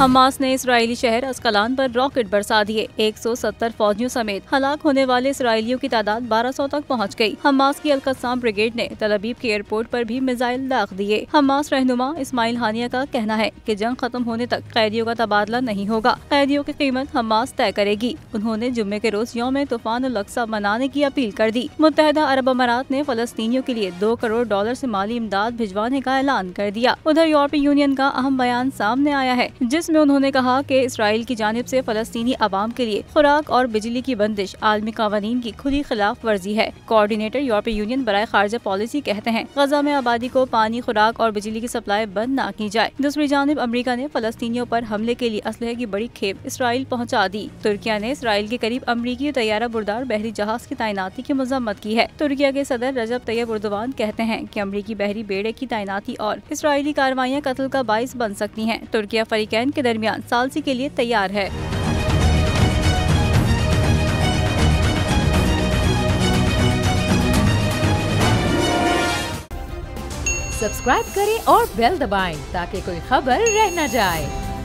Hamas ने Israeli शहर अस्कलान पर रॉकेट बरसा दिए। 170 फौजियों समेत हलाक होने वाले इसराइलियों की तादाद 1200 तक पहुंच गई। हमास की अल-कस्साम ब्रिगेड ने तल अवीव के एयरपोर्ट पर भी मिसाइल दाग दिए। हमास रहनुमा इस्माइल हानिया का कहना है कि जंग खत्म होने तक कैदियों का तबादला नहीं होगा। कैदियों की कीमत हमास तय करेगी। उन्होंने जुम्मे के रोज यौम तूफान अल-अक्सा मनाने की अपील कर दी। मुत्तहिदा अरब अमारात ने फलस्तीनियों के लिए $2 करोड़ से माली इमदाद भिजवाने का ऐलान कर दिया। उधर यूरोपीय यूनियन का अहम बयान सामने आया है, जिसमें उन्होंने कहा कि इसराइल की जानिब से फलस्तीनी अवाम के लिए खुराक और बिजली की बंदिश आलमी कानून की खुली खिलाफ वर्जी है। कोऑर्डिनेटर यूरोपीय यूनियन बराए खारजा पॉलिसी कहते हैं गजा में आबादी को पानी, खुराक और बिजली की सप्लाई बंद न की जाए। दूसरी जानिब अमेरिका ने फलस्तीनियों पर हमले के लिए असलहे की बड़ी खेप इसराइल पहुँचा दी। तुर्किया ने इसराइल के करीब अमरीकी तैयारा बुरदार बहरी जहाज की तैनाती की मजम्मत की है। तुर्किया के सदर रजब तैयब एर्दोगान कहते हैं कि अमरीकी बहरी बेड़े की तैनाती और इसराइली कार्रवाइयाँ कत्ल का बाइस बन सकती हैं। तुर्किया फरीकैन के दरमियान सालसी के लिए तैयार है। सब्सक्राइब करें और बेल दबाएं ताकि कोई खबर रह न जाए।